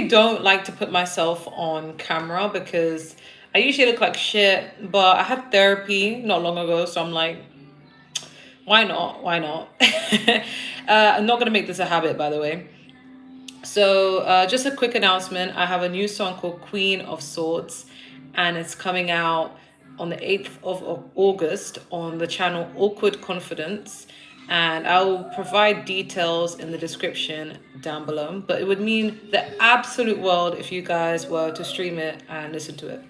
don't like to put myself on camera because I usually look like shit, but I had therapy not long ago, so I'm like, why not? Why not? I'm not gonna make this a habit, by the way. So, just a quick announcement. I have a new song called Queen of Swords, and it's coming out on the 8th of August on the channel Awkward Confidence. And I will provide details in the description down below. But it would mean the absolute world if you guys were to stream it and listen to it.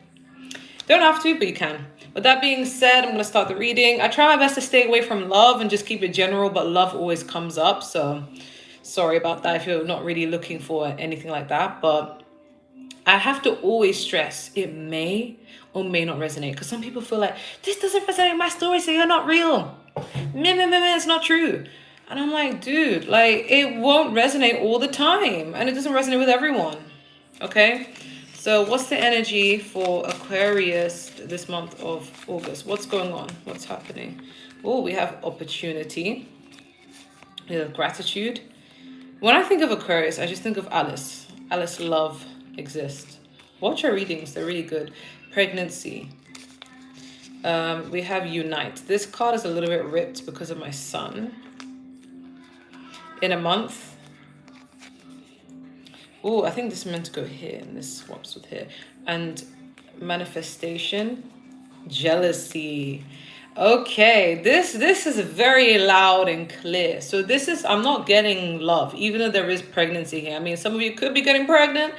Don't have to, but you can. With that being said, I'm going to start the reading. I try my best to stay away from love and just keep it general, but love always comes up. So sorry about that if you're not really looking for anything like that. But I have to always stress it may or may not resonate because some people feel like this doesn't resonate with my story, so you're not real. It's not true. And I'm like, dude, like it won't resonate all the time and it doesn't resonate with everyone. Okay? So what's the energy for Aquarius this month of August? What's going on? What's happening? Oh, we have opportunity. We have gratitude. When I think of Aquarius, I just think of Alice. Alice Love exists. Watch her readings, they're really good. Pregnancy. We have Unite. This card is a little bit ripped because of my son. In a month. Oh, I think this is meant to go here and this swaps with here. And manifestation. Jealousy. Okay, this is very loud and clear. So this is, I'm not getting love, even though there is pregnancy here. I mean, some of you could be getting pregnant,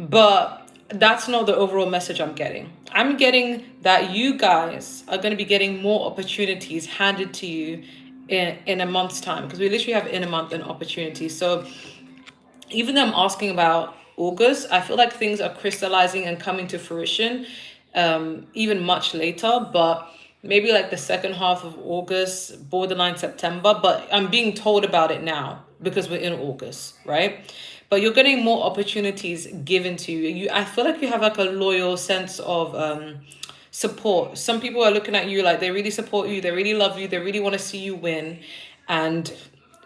but that's not the overall message I'm getting. I'm getting that you guys are going to be getting more opportunities handed to you in a month's time, because we literally have in a month an opportunity. So even though I'm asking about August, I feel like things are crystallizing and coming to fruition even much later, but maybe like the second half of August, borderline September. But I'm being told about it now because we're in August, right? But you're getting more opportunities given to you. I feel like you have like a loyal sense of support. Some people are looking at you like they really support you, they really love you, they really want to see you win. And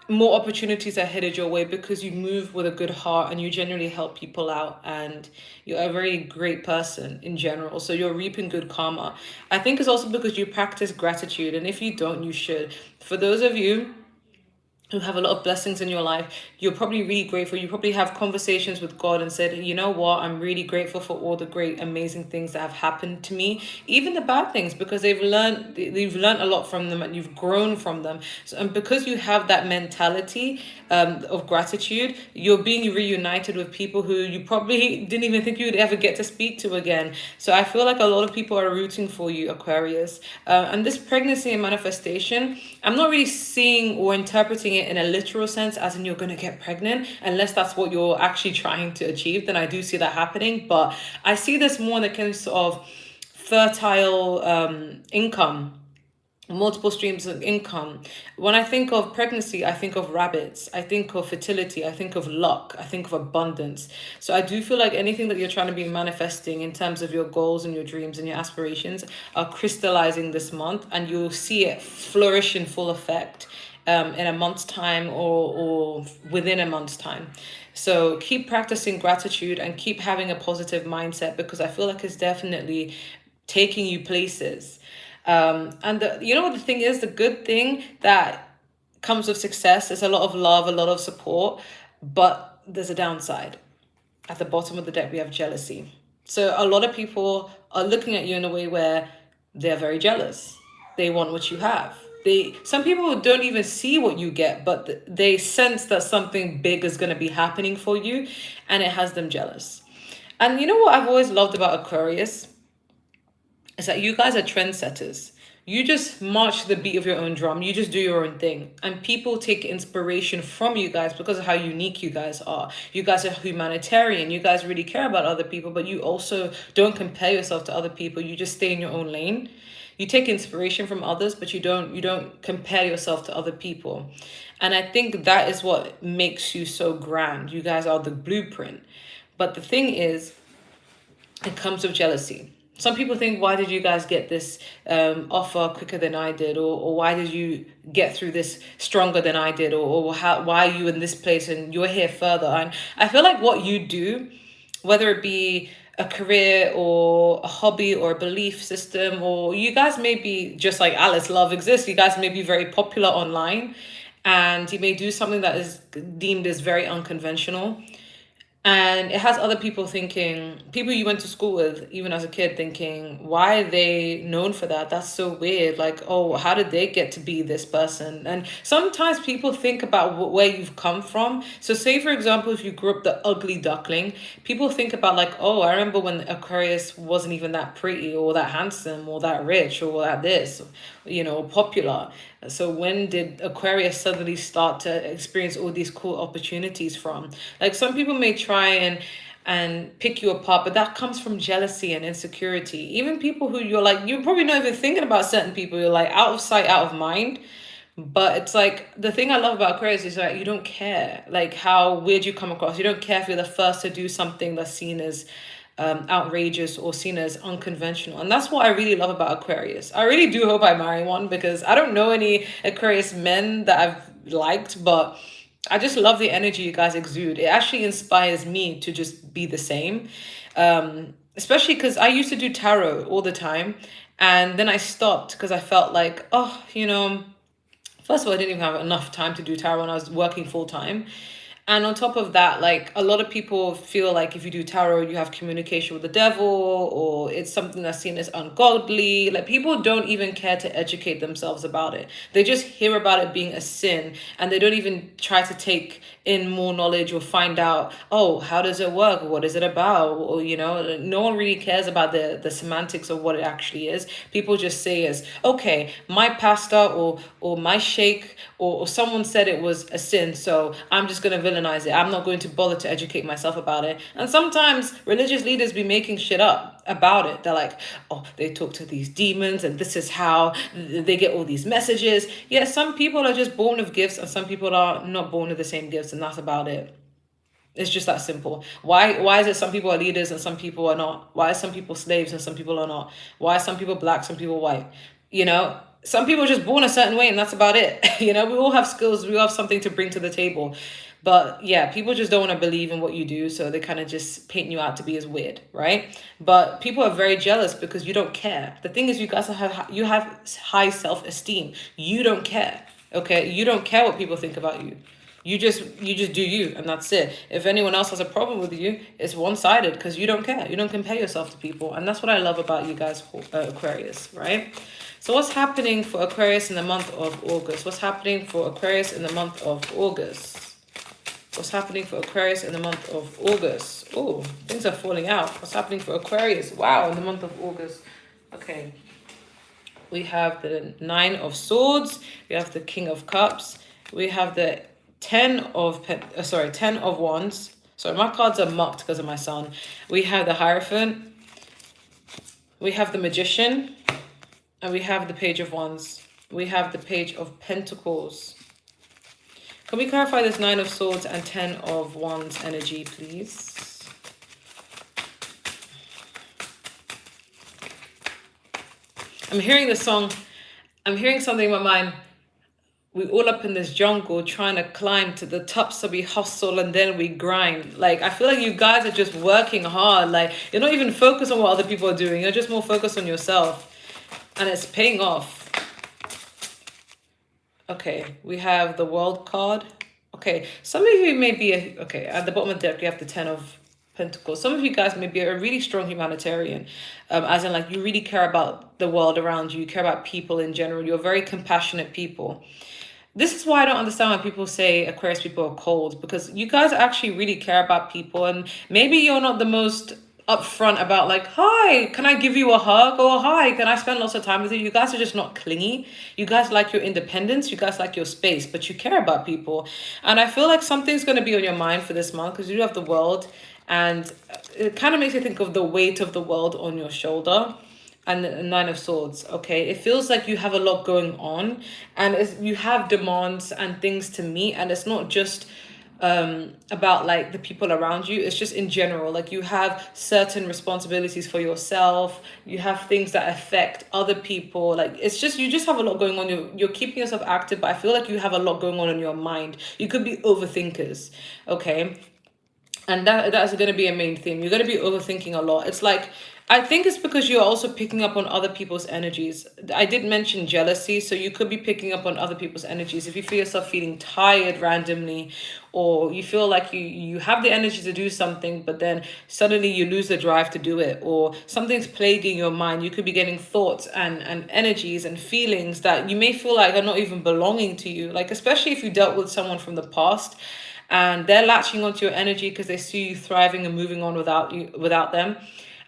more opportunities are headed your way because you move with a good heart and you genuinely help people out and you're a very great person in general. So you're reaping good karma. I think it's also because you practice gratitude, and if you don't, you should. For those of you who have a lot of blessings in your life, you're probably really grateful. You probably have conversations with God and said, you know what, I'm really grateful for all the great, amazing things that have happened to me, even the bad things, because they've learned a lot from them and you've grown from them. So, and because you have that mentality of gratitude, you're being reunited with people who you probably didn't even think you'd ever get to speak to again. So I feel like a lot of people are rooting for you, Aquarius. And this pregnancy and manifestation, I'm not really seeing or interpreting it in a literal sense, as in you're going to get pregnant, unless that's what you're actually trying to achieve. Then I do see that happening. But I see this more in the case of fertile income, multiple streams of income. When I think of pregnancy, I think of rabbits, I think of fertility, I think of luck, I think of abundance. So I do feel like anything that you're trying to be manifesting in terms of your goals and your dreams and your aspirations are crystallizing this month, and you'll see it flourish in full effect in a month's time, or within a month's time. So keep practicing gratitude and keep having a positive mindset, because I feel like it's definitely taking you places. And you know what the thing is, the good thing that comes with success is a lot of love, a lot of support, but there's a downside. At the bottom of the deck, we have jealousy. So a lot of people are looking at you in a way where they're very jealous. They want what you have. Some people don't even see what you get, but they sense that something big is going to be happening for you, and it has them jealous. And you know what I've always loved about Aquarius is that you guys are trendsetters. You just march to the beat of your own drum. You just do your own thing. And people take inspiration from you guys because of how unique you guys are. You guys are humanitarian. You guys really care about other people, but you also don't compare yourself to other people. You just stay in your own lane. You take inspiration from others, but you don't compare yourself to other people. And I think that is what makes you so grand. You guys are the blueprint. But the thing is, it comes with jealousy. Some people think, why did you guys get this offer quicker than I did, or why did you get through this stronger than I did, or why are you in this place and you're here further? And I feel like what you do, whether it be a career or a hobby or a belief system, or you guys may be just like Alice Love exists, you guys may be very popular online, and you may do something that is deemed as very unconventional, and it has other people thinking, people you went to school with even as a kid, thinking, why are they known for that? That's so weird. Like, oh, how did they get to be this person? And sometimes people think about where you've come from. So say for example, if you grew up the ugly duckling, people think about like, oh, I remember when Aquarius wasn't even that pretty or that handsome or that rich or that this, popular. So when did Aquarius suddenly start to experience all these cool opportunities from? Like, some people may try and pick you apart, but that comes from jealousy and insecurity. Even people who you're probably not even thinking about certain people, you're like out of sight, out of mind. But it's like, the thing I love about Aquarius is that you don't care like how weird you come across. You don't care if you're the first to do something that's seen as outrageous or seen as unconventional. And that's what I really love about Aquarius. I really do hope I marry one, because I don't know any Aquarius men that I've liked, but I just love the energy you guys exude. It actually inspires me to just be the same. Especially because I used to do tarot all the time. And then I stopped because I felt like, first of all, I didn't even have enough time to do tarot when I was working full time. And on top of that, like, a lot of people feel like if you do tarot, you have communication with the devil, or it's something that's seen as ungodly. Like, people don't even care to educate themselves about it. They just hear about it being a sin, and they don't even try to take in more knowledge or find out, oh, how does it work? What is it about? Or, no one really cares about the semantics of what it actually is. People just say as, okay, my pastor or my sheikh or someone said it was a sin, so I'm just going to villainize it. I'm not going to bother to educate myself about it. And sometimes religious leaders be making shit up about it. They're like, oh, they talk to these demons and this is how they get all these messages. Yeah, some people are just born with gifts and some people are not born with the same gifts, and that's about it. It's just that simple. Why is it some people are leaders and some people are not? Why are some people slaves and some people are not? Why are some people black, some people white? Some people are just born a certain way and that's about it. We all have skills, we all have something to bring to the table. But yeah, people just don't want to believe in what you do, so they kind of just paint you out to be as weird, right? But people are very jealous because you don't care. The thing is, you guys have high self-esteem. You don't care, okay? You don't care what people think about you. You just do you, and that's it. If anyone else has a problem with you, it's one-sided because you don't care. You don't compare yourself to people, and that's what I love about you guys, Aquarius, right? So what's happening for Aquarius in the month of August? What's happening for Aquarius in the month of August? What's happening for Aquarius in the month of August? Oh, things are falling out. What's happening for Aquarius? Wow, in the month of August. Okay. We have the Nine of Swords. We have the King of Cups. We have the Ten of Wands. Sorry, my cards are mucked because of my son. We have the Hierophant. We have the Magician. And we have the Page of Wands. We have the Page of Pentacles. Can we clarify this Nine of Swords and Ten of Wands energy, please? I'm hearing the song. I'm hearing something in my mind. We all up in this jungle trying to climb to the top, so we hustle and then we grind. Like, I feel like you guys are just working hard. Like, you're not even focused on what other people are doing. You're just more focused on yourself. And it's paying off. Okay, we have the World card. Okay, some of you may be, okay, at the bottom of the deck, you have the Ten of Pentacles. Some of you guys may be a really strong humanitarian, as in like you really care about the world around you, you care about people in general. You're very compassionate people. This is why I don't understand when people say Aquarius people are cold, because you guys actually really care about people, and maybe you're not the most upfront about like, hi, can I give you a hug, or hi, can I spend lots of time with you? You guys are just not clingy. You guys like your independence, you guys like your space, but you care about people. And I feel like something's going to be on your mind for this month, because you have the World, and it kind of makes you think of the weight of the world on your shoulder. And the Nine of Swords, okay? It feels like you have a lot going on, and you have demands and things to meet, and it's not just about like the people around you. It's just in general, like you have certain responsibilities for yourself, you have things that affect other people, like it's just, you just have a lot going on. You're keeping yourself active, but I feel like you have a lot going on in your mind. You could be overthinkers, okay? And that's going to be a main theme. You're going to be overthinking a lot. It's like, I think it's because you're also picking up on other people's energies. I did mention jealousy, so you could be picking up on other people's energies. If you feel yourself feeling tired randomly, or you feel like you have the energy to do something, but then suddenly you lose the drive to do it, or something's plaguing your mind, you could be getting thoughts and energies and feelings that you may feel like are not even belonging to you. Like, especially if you dealt with someone from the past and they're latching onto your energy because they see you thriving and moving on without them.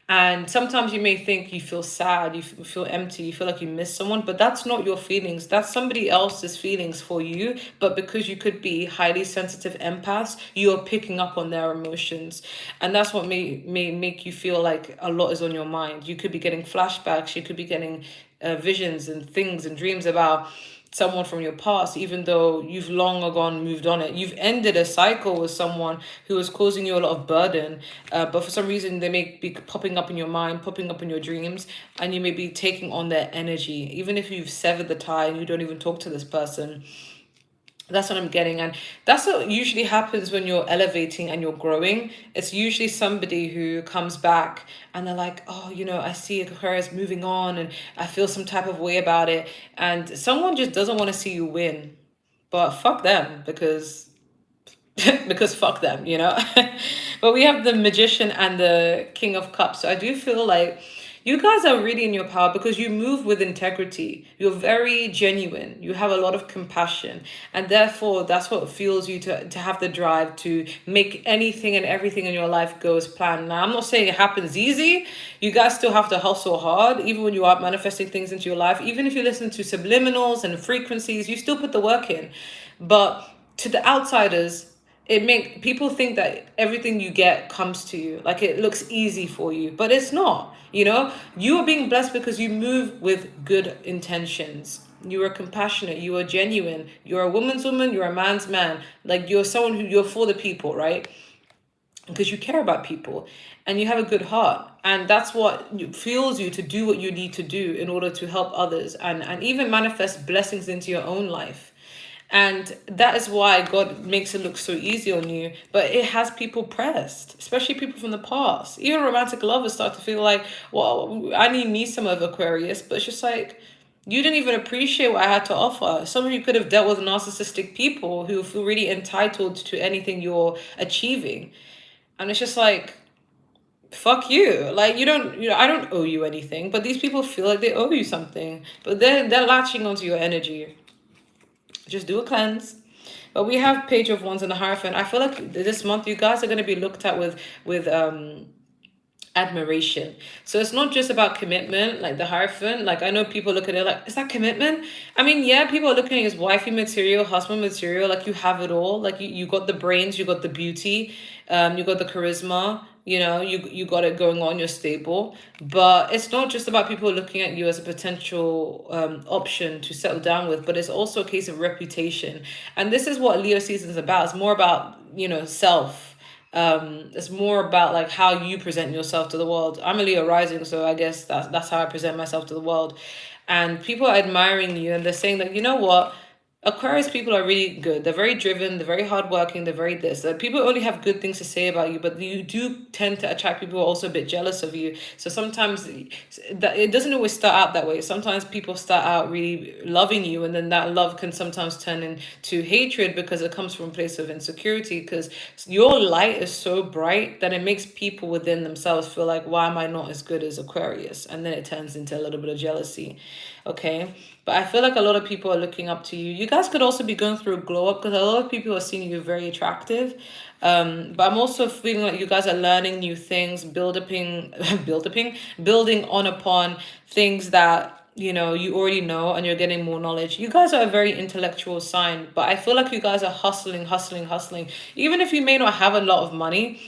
And sometimes you may think you feel sad, you feel empty, you feel like you miss someone, but that's not your feelings. That's somebody else's feelings for you. But because you could be highly sensitive empaths, you're picking up on their emotions. And that's what may make you feel like a lot is on your mind. You could be getting flashbacks, you could be getting visions and things and dreams about someone from your past, even though you've long ago moved on it. You've ended a cycle with someone who was causing you a lot of burden, but for some reason they may be popping up in your mind, popping up in your dreams, and you may be taking on their energy, even if you've severed the tie and you don't even talk to this person. That's what I'm getting. And that's what usually happens when you're elevating and you're growing. It's usually somebody who comes back and they're like, oh, I see Aquarius moving on and I feel some type of way about it. And someone just doesn't want to see you win. But fuck them, because because fuck them. But we have the Magician and the King of Cups. So I do feel like you guys are really in your power because you move with integrity. You're very genuine. You have a lot of compassion. And therefore, that's what fuels you to have the drive to make anything and everything in your life go as planned. Now, I'm not saying it happens easy. You guys still have to hustle hard, even when you are manifesting things into your life. Even if you listen to subliminals and frequencies, you still put the work in. But to the outsiders, it make people think that everything you get comes to you, like it looks easy for you, but it's not. You are being blessed because you move with good intentions. You are compassionate, you are genuine, you're a woman's woman, you're a man's man. Like, you're someone who, you're for the people, right? Because you care about people and you have a good heart, and that's what fuels you to do what you need to do in order to help others, and even manifest blessings into your own life. And that is why God makes it look so easy on you. But it has people pressed, especially people from the past. Even romantic lovers start to feel like, well, I need me some of Aquarius. But it's just like, you didn't even appreciate what I had to offer. Some of you could have dealt with narcissistic people who feel really entitled to anything you're achieving. And it's just like, fuck you. Like, I don't owe you anything. But these people feel like they owe you something. But they're latching onto your energy. Just do a cleanse. But we have Page of Wands and the Hierophant. I feel like this month you guys are going to be looked at with admiration. So it's not just about commitment, like the Hierophant. Like, I know people look at it like, is that commitment? I mean, yeah, people are looking at it as wifey material, husband material. Like, you have it all. Like, you got the brains, you got the beauty, you got the charisma. You got it going on, you're stable. But it's not just about people looking at you as a potential option to settle down with, but it's also a case of reputation. And this is what Leo season is about. It's more about, self. It's more about like how you present yourself to the world. I'm a Leo rising, so I guess that's how I present myself to the world. And people are admiring you and they're saying that, you know what? Aquarius people are really good. They're very driven. They're very hardworking. They're very this. People only have good things to say about you, but you do tend to attract people who are also a bit jealous of you. So sometimes it doesn't always start out that way. Sometimes people start out really loving you, and then that love can sometimes turn into hatred because it comes from a place of insecurity. Because your light is so bright that it makes people within themselves feel like, why am I not as good as Aquarius? And then it turns into a little bit of jealousy. Okay. But I feel like a lot of people are looking up to you. You guys could also be going through a glow up because a lot of people are seeing you very attractive. But I'm also feeling like you guys are learning new things, building on upon things that you already know, and you're getting more knowledge. You guys are a very intellectual sign, but I feel like you guys are hustling. Even if you may not have a lot of money,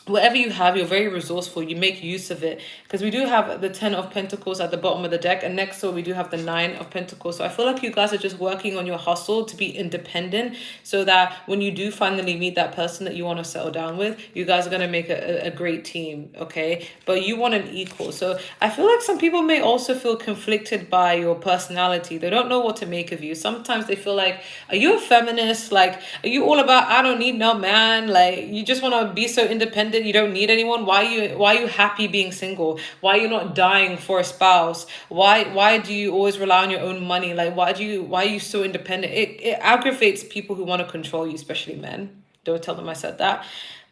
whatever you have, you're very resourceful. You make use of it, because we do have the 10 of Pentacles at the bottom of the deck, and next to it we do have the 9 of Pentacles. So I feel like you guys are just working on your hustle to be independent, so that when you do finally meet that person that you want to settle down with, you guys are going to make a great team. Okay, but you want an equal. So I feel like some people may also feel conflicted by your personality. They don't know what to make of you. Sometimes they feel like, are you a feminist? Like, are you all about, I don't need no man? Like, you just want to be so independent, you don't need anyone? Why are you happy being single? Why are you not dying for a spouse? Why do you always rely on your own money? Like, why are you so independent? It aggravates people who want to control you, especially men. Don't tell them I said that.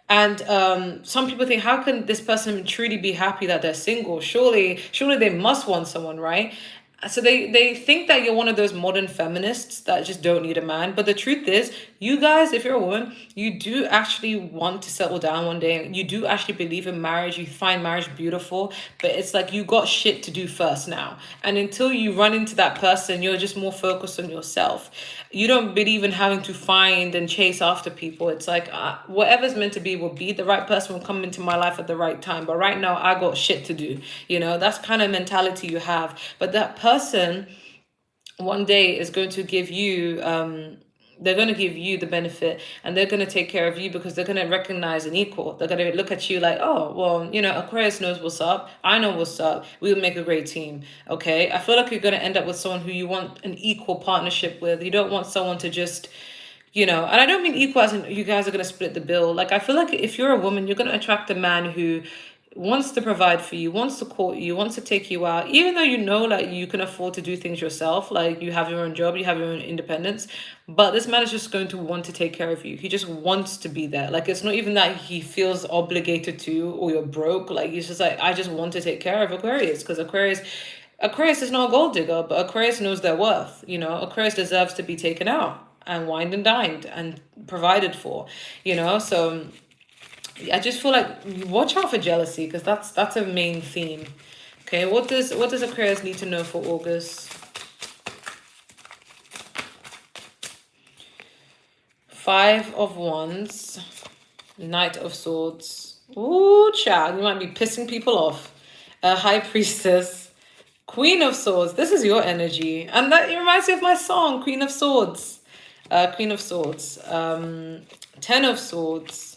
And some people think, how can this person truly be happy that they're single? Surely they must want someone, right? So they think that you're one of those modern feminists that just don't need a man. But the truth is, you guys, if you're a woman, you do actually want to settle down one day. You do actually believe in marriage. You find marriage beautiful. But it's like you got shit to do first now. And until you run into that person, you're just more focused on yourself. You don't believe in having to find and chase after people. It's like, whatever's meant to be will be. The right person will come into my life at the right time. But right now, I got shit to do. That's kind of mentality you have. But that person one day is going to give you, they're going to give you the benefit, and they're going to take care of you, because they're going to recognize an equal. They're going to look at you like, oh, well, Aquarius knows what's up. I know what's up. We'll make a great team. Okay. I feel like you're going to end up with someone who you want an equal partnership with. You don't want someone to just, and I don't mean equal as in you guys are going to split the bill. Like, I feel like if you're a woman, you're going to attract a man who wants to provide for you, wants to court you, wants to take you out, even though like you can afford to do things yourself, like you have your own job, you have your own independence. But this man is just going to want to take care of you. He just wants to be there. Like, it's not even that he feels obligated to, or you're broke. Like, he's just like, I just want to take care of Aquarius, because Aquarius is not a gold digger, but Aquarius knows their worth. Aquarius deserves to be taken out and wined and dined and provided for. So I just feel like watch out for jealousy, because that's a main theme. Okay, what does Aquarius need to know for August? 5 of Wands, Knight of Swords. Ooh, child, you might be pissing people off. High Priestess, Queen of Swords. This is your energy, and that reminds me of my song, Queen of Swords. Queen of Swords. 10 of Swords.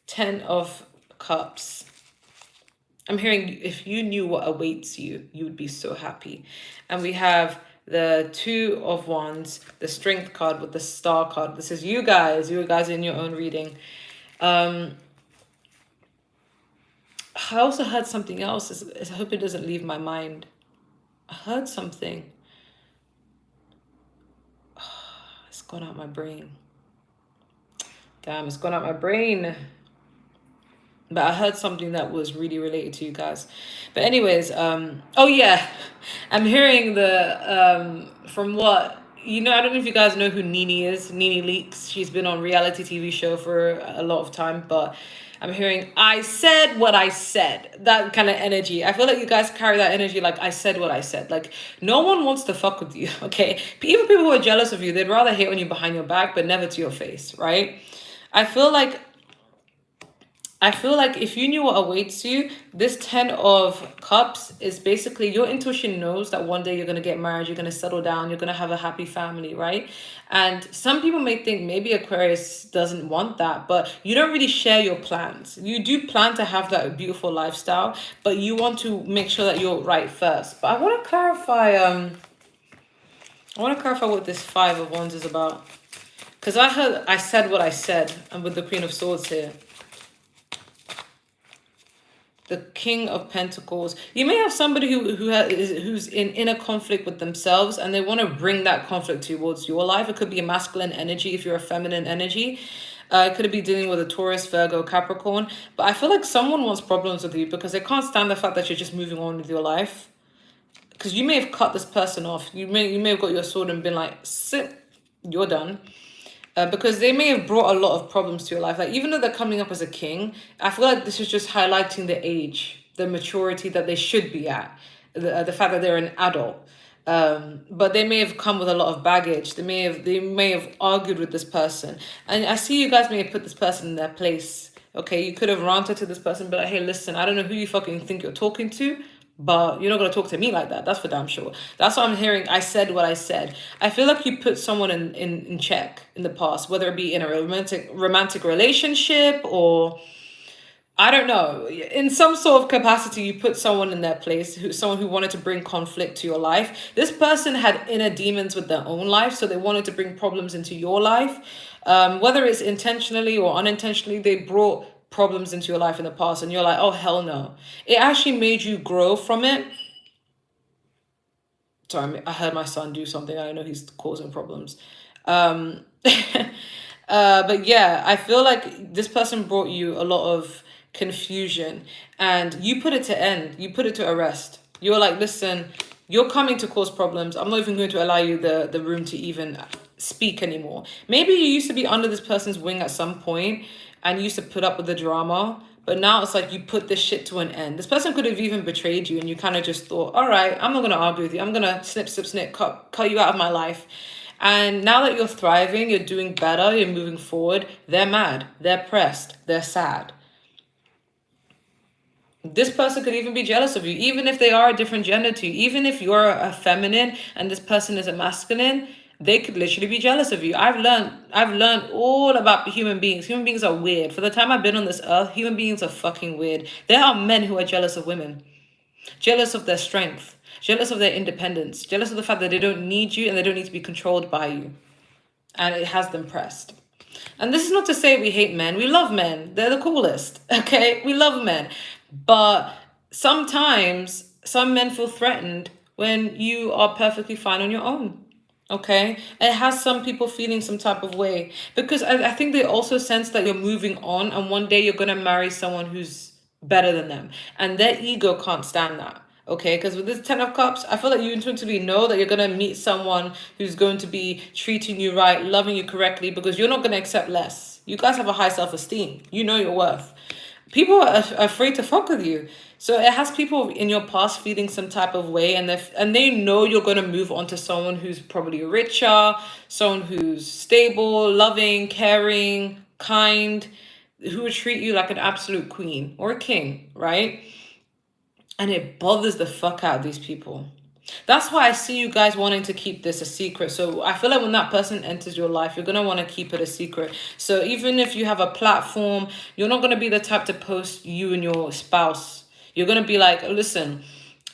10 of Cups. I'm hearing, if you knew what awaits you, you would be so happy. And we have the 2 of Wands, the Strength card with the Star card. This is you guys in your own reading. I also heard something else. I hope it doesn't leave my mind. I heard something. It's gone out my brain. Damn, it's gone out my brain. But I heard something that was really related to you guys. But anyways, oh yeah, I'm hearing from what, I don't know if you guys know who Nene is. Nene Leakes. She's been on reality TV show for a lot of time, but I'm hearing, I said what I said. That kind of energy. I feel like you guys carry that energy, like, I said what I said. Like, no one wants to fuck with you, okay? Even people who are jealous of you, they'd rather hate on you behind your back, but never to your face, right? I feel like if you knew what awaits you, this 10 of Cups is basically your intuition knows that one day you're going to get married, you're going to settle down, you're going to have a happy family, right? And some people may think maybe Aquarius doesn't want that, but you don't really share your plans. You do plan to have that beautiful lifestyle, but you want to make sure that you're right first. But I want to clarify what this 5 of Wands is about. Because I said what I said, and with the Queen of Swords here. The King of Pentacles. You may have somebody who's in inner conflict with themselves, and they want to bring that conflict towards your life. It could be a masculine energy if you're a feminine energy. It could be dealing with a Taurus, Virgo, Capricorn. But I feel like someone wants problems with you because they can't stand the fact that you're just moving on with your life. Because you may have cut this person off. You may have got your sword and been like, sit, you're done. Because they may have brought a lot of problems to your life. Like, even though they're coming up as a king, I feel like this is just highlighting the age, the maturity that they should be at, the fact that they're an adult. But they may have come with a lot of baggage. They may have argued with this person, and I see you guys may have put this person in their place. Okay, you could have ranted to this person, but like, hey, listen, I don't know who you fucking think you're talking to, but you're not gonna talk to me like that. That's for damn sure. That's what I'm hearing. I said what I said. I feel like you put someone in check in the past, whether it be in a romantic relationship, or I don't know, in some sort of capacity, you put someone in their place, someone who wanted to bring conflict to your life. This person had inner demons with their own life, so they wanted to bring problems into your life. Whether it's intentionally or unintentionally, they brought problems into your life in the past, and you're like, oh, hell no. It actually made you grow from it. Sorry, I heard my son do something. I know he's causing problems. Um, but yeah, I feel like this person brought you a lot of confusion, and you put it to end. You put it to arrest. You're like, listen, you're coming to cause problems. I'm not even going to allow you the room to even speak anymore. Maybe you used to be under this person's wing at some point and you used to put up with the drama, but now it's like you put this shit to an end. This person could have even betrayed you, and you kind of just thought, all right, I'm not going to argue with you. I'm going to snip, snip, snip, cut you out of my life. And now that you're thriving, you're doing better, you're moving forward, they're mad, they're pressed, they're sad. This person could even be jealous of you, even if they are a different gender to you. Even if you're a feminine and this person is a masculine, they could literally be jealous of you. I've learned all about human beings. Human beings are weird. For the time I've been on this earth, human beings are fucking weird. There are men who are jealous of women, jealous of their strength, jealous of their independence, jealous of the fact that they don't need you and they don't need to be controlled by you. And it has them pressed. And this is not to say we hate men. We love men. They're the coolest. Okay? We love men. But sometimes some men feel threatened when you are perfectly fine on your own. Okay? It has some people feeling some type of way. Because I think they also sense that you're moving on, and one day you're going to marry someone who's better than them. And their ego can't stand that. Okay, because with this 10 of Cups, I feel like you intuitively know that you're going to meet someone who's going to be treating you right, loving you correctly, because you're not going to accept less. You guys have a high self-esteem. You know your worth. People are afraid to fuck with you. So it has people in your past feeling some type of way, and they know you're going to move on to someone who's probably richer, someone who's stable, loving, caring, kind, who would treat you like an absolute queen or a king, right? And it bothers the fuck out of these people. That's why I see you guys wanting to keep this a secret. So I feel like when that person enters your life, you're going to want to keep it a secret. So even if you have a platform, you're not going to be the type to post you and your spouse. You're going to be like, listen,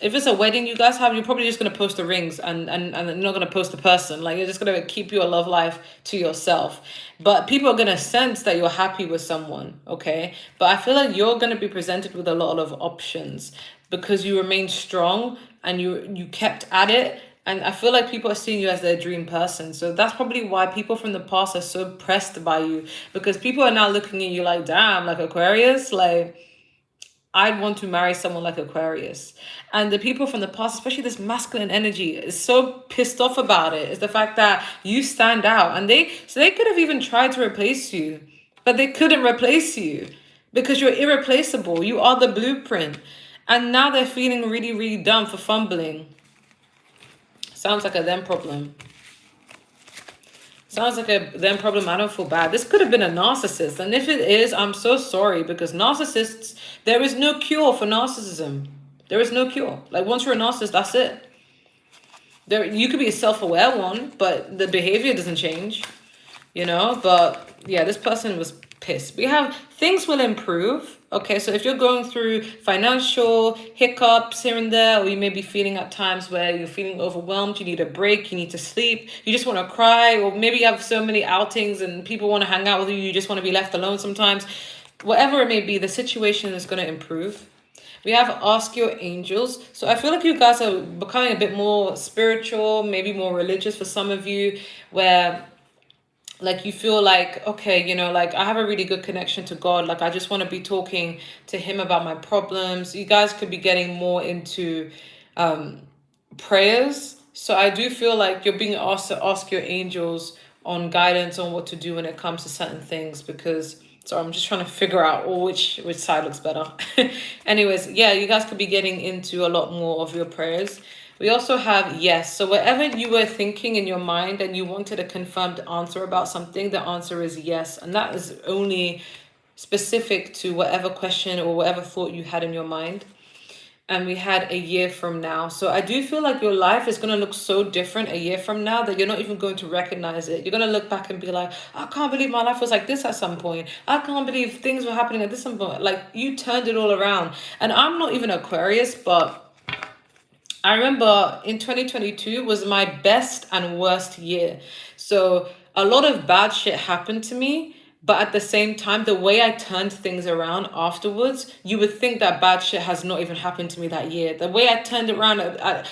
if it's a wedding you guys have, you're probably just going to post the rings, and you're not going to post the person. Like, you're just going to keep your love life to yourself. But people are going to sense that you're happy with someone, okay? But I feel like you're going to be presented with a lot of options because you remain strong and you kept at it. And I feel like people are seeing you as their dream person. So that's probably why people from the past are so pressed by you, because people are now looking at you like, damn, like Aquarius, like, I'd want to marry someone like Aquarius. And the people from the past, especially this masculine energy, is so pissed off about it. Is the fact that you stand out. And they could have even tried to replace you, but they couldn't replace you because you're irreplaceable. You are the blueprint. And now they're feeling really, really dumb for fumbling. Sounds like a them problem. Sounds like a them problem. I don't feel bad. This could have been a narcissist. And if it is, I'm so sorry, because narcissists, there is no cure for narcissism. There is no cure. Like, once you're a narcissist, that's it. You could be a self-aware one, but the behavior doesn't change, you know? But yeah, this person was pissed. We have things will improve. Okay, so if you're going through financial hiccups here and there, or you may be feeling at times where you're feeling overwhelmed, you need a break, you need to sleep, you just want to cry, or maybe you have so many outings and people want to hang out with you, you just want to be left alone sometimes. Whatever it may be, the situation is going to improve. We have ask your angels. So I feel like you guys are becoming a bit more spiritual, maybe more religious for some of you, where like you feel like, okay, you know, like I have a really good connection to God. Like I just want to be talking to him about my problems. You guys could be getting more into prayers. So I do feel like you're being asked to ask your angels on guidance on what to do when it comes to certain things, because so I'm just trying to figure out which side looks better. Anyways, yeah, you guys could be getting into a lot more of your prayers. We also have yes. So whatever you were thinking in your mind and you wanted a confirmed answer about something, the answer is yes. And that is only specific to whatever question or whatever thought you had in your mind. And we had a year from now. So I do feel like your life is going to look so different a year from now that you're not even going to recognize it. You're going to look back and be like, I can't believe my life was like this at some point. I can't believe things were happening at this some point. Like, you turned it all around. And I'm not even Aquarius, but I remember in 2022 was my best and worst year. So a lot of bad shit happened to me. But at the same time, the way I turned things around afterwards, you would think that bad shit has not even happened to me that year. The way I turned it around,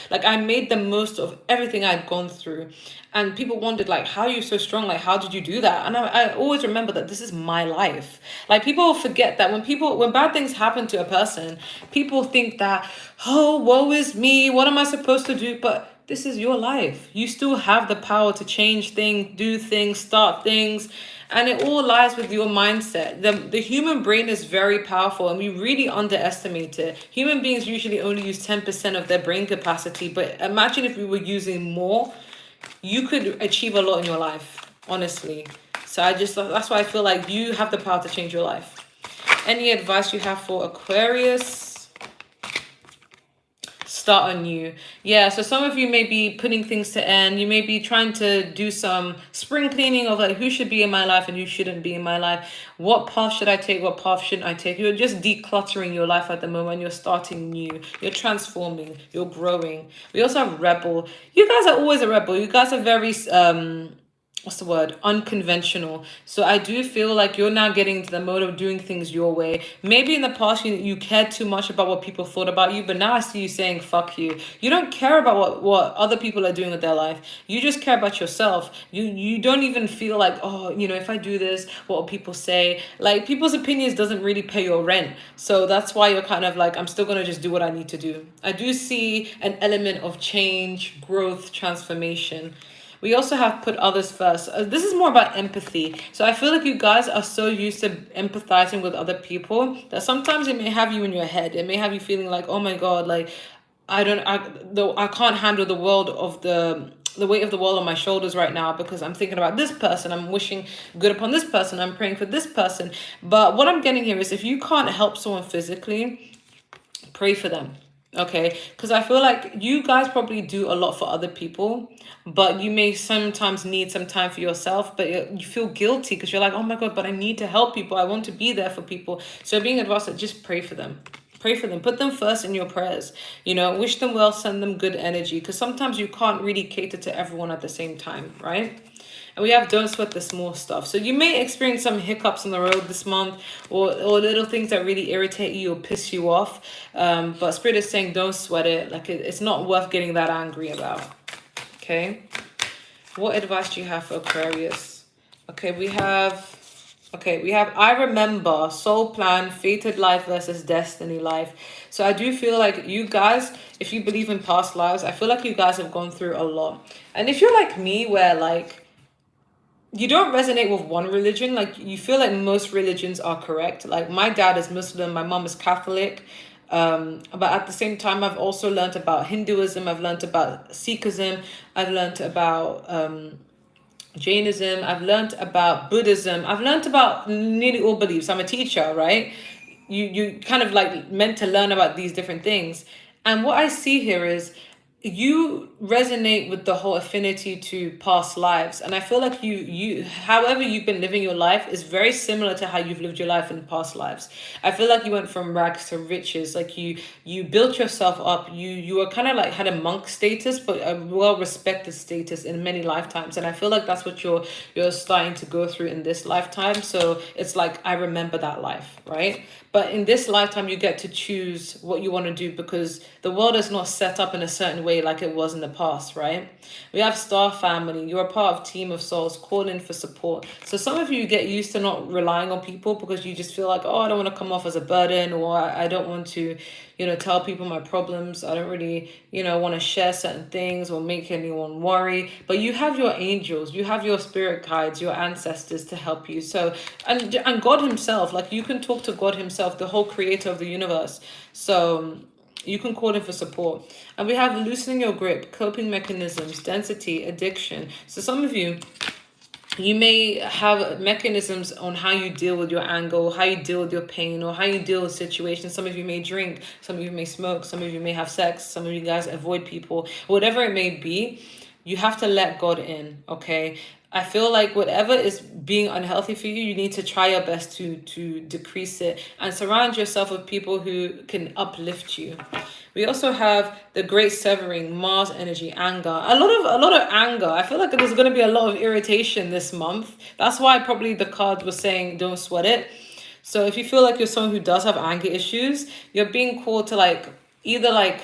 like I made the most of everything I'd gone through. And people wondered, like, how are you so strong? Like, how did you do that? And I always remember that this is my life. Like, people forget that when bad things happen to a person, people think that, oh, woe is me. What am I supposed to do? But this is your life. You still have the power to change things, do things, start things. And it all lies with your mindset. The human brain is very powerful and we really underestimate it. Human beings usually only use 10% of their brain capacity. But imagine if we were using more, you could achieve a lot in your life, honestly. So that's why I feel like you have the power to change your life. Any advice you have for Aquarius? Start anew. Yeah, so some of you may be putting things to end. You may be trying to do some spring cleaning of like who should be in my life and who shouldn't be in my life. What path should I take? What path shouldn't I take? You're just decluttering your life at the moment. You're starting new. You're transforming. You're growing. We also have rebel. You guys are always a rebel. You guys are very what's the word, unconventional. So I do feel like you're now getting into the mode of doing things your way. Maybe in the past you cared too much about what people thought about you, but now I see you saying fuck you. You don't care about what other people are doing with their life. You just care about yourself. You don't even feel like, oh, if I do this, what will people say? Like, people's opinions doesn't really pay your rent. So that's why you're kind of like, I'm still gonna just do what I need to do. I do see an element of change, growth, transformation. We also have put others first. This is more about empathy. So I feel like you guys are so used to empathizing with other people that sometimes it may have you in your head. It may have you feeling like, oh my God, like I can't handle the weight of the world on my shoulders right now because I'm thinking about this person. I'm wishing good upon this person. I'm praying for this person. But what I'm getting here is if you can't help someone physically, pray for them. Okay, because I feel like you guys probably do a lot for other people, but you may sometimes need some time for yourself, but you feel guilty because you're like, oh my God, but I need to help people. I want to be there for people. So being advised, just pray for them. Pray for them. Put them first in your prayers. Wish them well, send them good energy, because sometimes you can't really cater to everyone at the same time, right? And we have don't sweat the small stuff. So you may experience some hiccups on the road this month, or little things that really irritate you or piss you off. But Spirit is saying don't sweat it. Like, it's not worth getting that angry about. Okay. What advice do you have for Aquarius? Okay, we have I remember, soul plan, fated life versus destiny life. So I do feel like you guys, if you believe in past lives, I feel like you guys have gone through a lot. And if you're like me, where like you don't resonate with one religion, like you feel like most religions are correct. Like, my dad is Muslim, my mom is Catholic. But at the same time, I've also learned about Hinduism, I've learned about Sikhism, I've learned about Jainism, I've learned about Buddhism, I've learned about nearly all beliefs. I'm a teacher, right? You kind of like meant to learn about these different things. And what I see here is you resonate with the whole affinity to past lives, and I feel like you however you've been living your life is very similar to how you've lived your life in past lives. I feel like you went from rags to riches. Like, you built yourself up. You were kind of like had a monk status, but a well-respected status in many lifetimes, and I feel like that's what you're starting to go through in this lifetime. So it's like, I remember that life, right? But in this lifetime, you get to choose what you want to do, because the world is not set up in a certain way like it was in the past, right? We have star family. You're a part of team of souls, call in for support. So some of you get used to not relying on people because you just feel like, oh, I don't want to come off as a burden, or I don't want to, tell people my problems. I don't really, want to share certain things or make anyone worry. But you have your angels, you have your spirit guides, your ancestors to help you. So, and God himself, like, you can talk to God himself, the whole creator of the universe. So You can call in for support. And we have loosening your grip, coping mechanisms, density, addiction. So some of you, you may have mechanisms on how you deal with your anger, or how you deal with your pain, or how you deal with situations. Some of you may drink, some of you may smoke, some of you may have sex, some of you guys avoid people, whatever it may be. You have to let God in, okay? I feel like whatever is being unhealthy for you, you need to try your best to decrease it and surround yourself with people who can uplift you. We also have the great severing, Mars energy, anger. A lot of anger. I feel like there's going to be a lot of irritation this month. That's why probably the card was saying don't sweat it. So if you feel like you're someone who does have anger issues, you're being called to like either like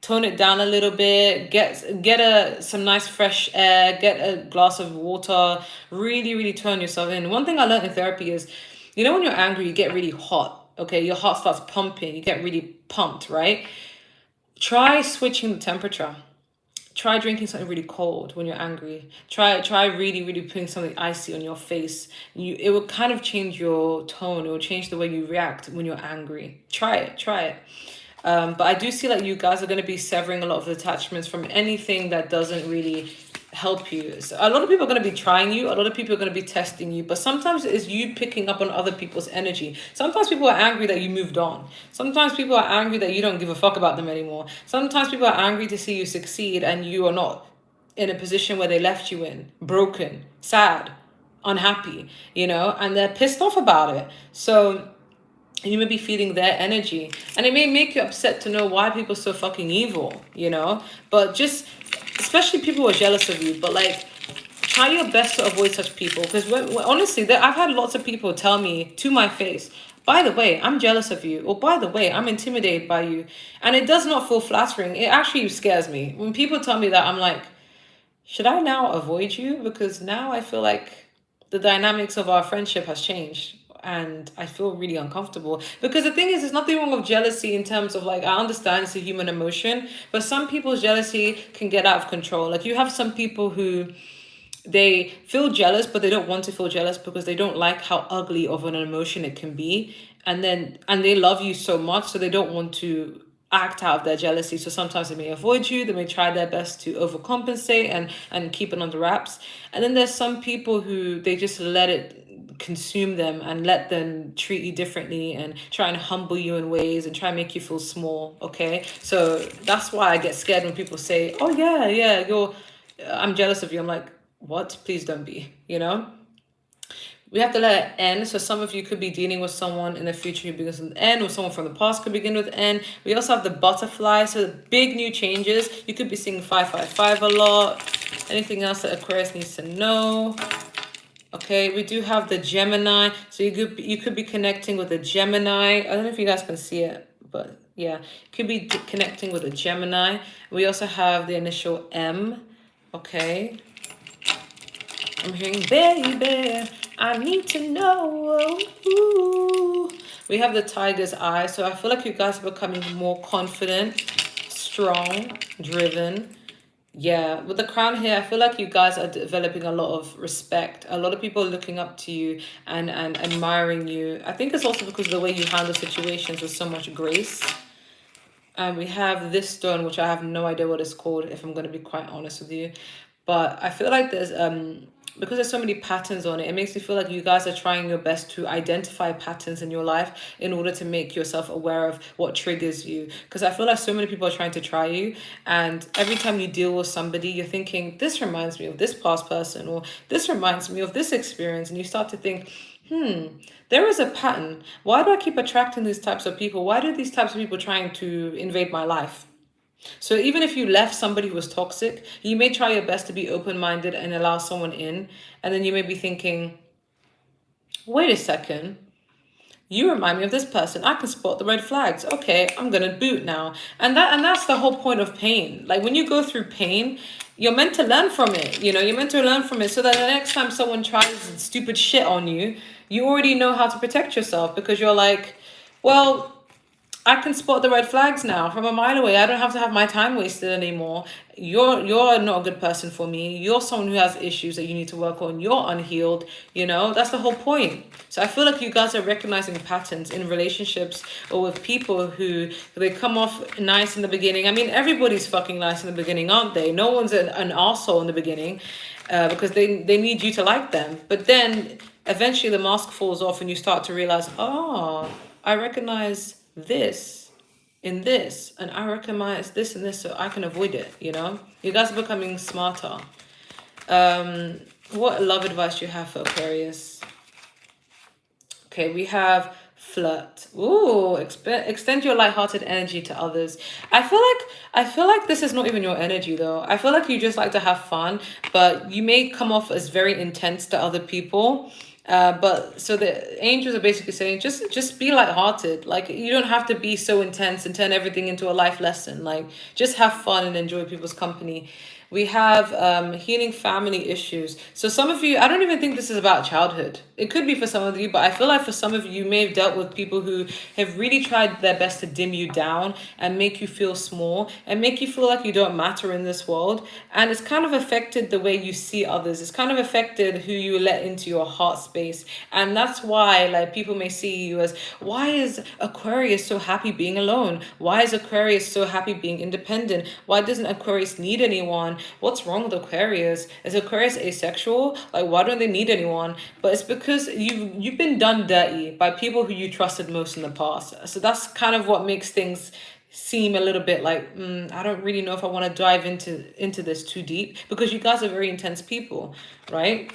tone it down a little bit, get some nice fresh air, get a glass of water, really turn yourself in. One thing I learned in therapy is, you know, when you're angry, you get really hot. Okay, your heart starts pumping, you get really pumped, right? Try switching the temperature. Try drinking something really cold when you're angry. Try really putting something icy on your face. It will kind of change your tone. It will change the way you react when you're angry. Try it. But I do see like you guys are going to be severing a lot of attachments from anything that doesn't really help you. So a lot of people are going to be trying you. A lot of people are going to be testing you. But sometimes it's you picking up on other people's energy. Sometimes people are angry that you moved on. Sometimes people are angry that you don't give a fuck about them anymore. Sometimes people are angry to see you succeed and you are not in a position where they left you in. Broken, sad, unhappy, and they're pissed off about it. So you may be feeling their energy, and it may make you upset to know why people are so fucking evil, but just, especially people who are jealous of you, but like, try your best to avoid such people, because honestly, I've had lots of people tell me to my face, by the way, I'm jealous of you, or by the way, I'm intimidated by you, and it does not feel flattering. It actually scares me when people tell me that. I'm like, should I now avoid you? Because now I feel like the dynamics of our friendship has changed, and I feel really uncomfortable. Because the thing is, there's nothing wrong with jealousy in terms of like, I understand it's a human emotion, but some people's jealousy can get out of control. Like, you have some people who, they feel jealous, but they don't want to feel jealous because they don't like how ugly of an emotion it can be. And they love you so much, so they don't want to act out of their jealousy. So sometimes they may avoid you, they may try their best to overcompensate and keep it under wraps. And then there's some people who, they just let it consume them and let them treat you differently and try and humble you in ways and try and make you feel small. Okay, so that's why I get scared when people say, oh yeah, I'm jealous of you. I'm like, what? Please don't be. We have to let it end. So some of you could be dealing with someone in the future who begins with N, or someone from the past could begin with N. We also have the butterfly, so big new changes. You could be seeing 555 a lot. Anything else that Aquarius needs to know? Okay, we do have the Gemini. So you could be connecting with a Gemini. I don't know if you guys can see it, but yeah, you could be connecting with a Gemini. We also have the initial M. Okay. I'm hearing, baby, I need to know. Ooh. We have the tiger's eye. So I feel like you guys are becoming more confident, strong, driven. Yeah, with the crown here, I feel like you guys are developing a lot of respect. A lot of people are looking up to you and admiring you. I think it's also because of the way you handle situations with so much grace. And we have this stone, which I have no idea what it's called, if I'm going to be quite honest with you. But I feel like there's because there's so many patterns on it, it makes me feel like you guys are trying your best to identify patterns in your life in order to make yourself aware of what triggers you. Because I feel like so many people are trying to try you, and every time you deal with somebody, you're thinking, this reminds me of this past person, or this reminds me of this experience, and you start to think, there is a pattern. Why do I keep attracting these types of people? Why do these types of people trying to invade my life? So even if you left somebody who was toxic, you may try your best to be open-minded and allow someone in. And then you may be thinking, wait a second, you remind me of this person. I can spot the red flags. Okay, I'm going to boot now. And that's the whole point of pain. Like, when you go through pain, you're meant to learn from it. You're meant to learn from it so that the next time someone tries stupid shit on you, you already know how to protect yourself, because you're like, well, I can spot the red flags now from a mile away. I don't have to have my time wasted anymore. You're not a good person for me. You're someone who has issues that you need to work on. You're unhealed. That's the whole point. So I feel like you guys are recognizing patterns in relationships or with people who they come off nice in the beginning. I mean, everybody's fucking nice in the beginning, aren't they? No one's an arsehole in the beginning, because they need you to like them. But then eventually the mask falls off and you start to realize, oh, I recognize this in this, and I recognize this and this, so I can avoid it. You guys are becoming smarter. What love advice do you have for Aquarius? Okay, we have flirt. Ooh, extend your lighthearted energy to others. I feel like this is not even your energy though. I feel like you just like to have fun, but you may come off as very intense to other people. But so the angels are basically saying just be lighthearted. Like, you don't have to be so intense and turn everything into a life lesson. Like, just have fun and enjoy people's company. We have healing family issues. So some of you, I don't even think this is about childhood. It could be for some of you, but I feel like for some of you, you may have dealt with people who have really tried their best to dim you down and make you feel small and make you feel like you don't matter in this world. And it's kind of affected the way you see others. It's kind of affected who you let into your heart space. And that's why, like, people may see you as, why is Aquarius so happy being alone? Why is Aquarius so happy being independent? Why doesn't Aquarius need anyone? What's wrong with Aquarius? Is Aquarius asexual? Like, why don't they need anyone? But it's because you've been done dirty by people who you trusted most in the past. So that's kind of what makes things seem a little bit like, I don't really know if I want to dive into this too deep, because you guys are very intense people, right?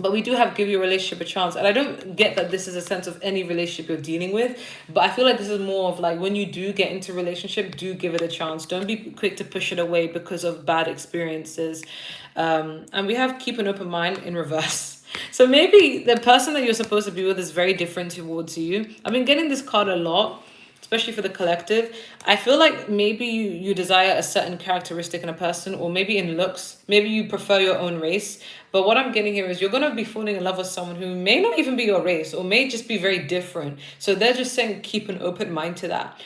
But we do have give your relationship a chance. And I don't get that this is a sense of any relationship you're dealing with. But I feel like this is more of like, when you do get into a relationship, do give it a chance. Don't be quick to push it away because of bad experiences. And we have keep an open mind in reverse. So maybe the person that you're supposed to be with is very different towards you. I've been getting this card a lot, especially for the collective. I feel like maybe you desire a certain characteristic in a person, or maybe in looks. Maybe you prefer your own race. But what I'm getting here is you're going to be falling in love with someone who may not even be your race, or may just be very different. So they're just saying keep an open mind to that.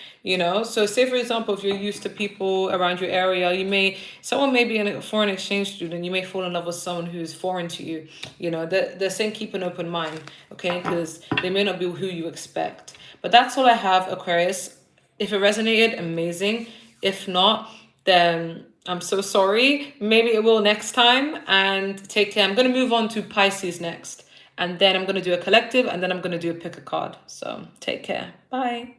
So say, for example, if you're used to people around your area, someone may be a foreign exchange student, you may fall in love with someone who's foreign to you. They're saying keep an open mind, okay? Because they may not be who you expect. But that's all I have, Aquarius. If it resonated, amazing. If not, then I'm so sorry. Maybe it will next time. And take care. I'm going to move on to Pisces next. And then I'm going to do a collective. And then I'm going to do a pick a card. So take care. Bye.